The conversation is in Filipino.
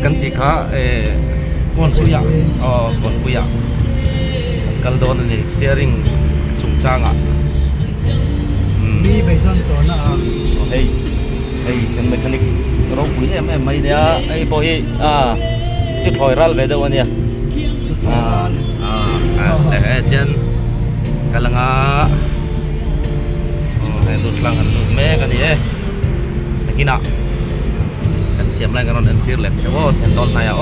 kan ti kha kon puya kon puya kal don ni steering chung changa mi bai don to na hey kan mechanic ro pui em mai dia ai po hi chi thoi ral ve da wania le chen kalanga hai lut lang an lut me kan ni nakina kan siam lai kan on an clear lek chawo sen tol na ya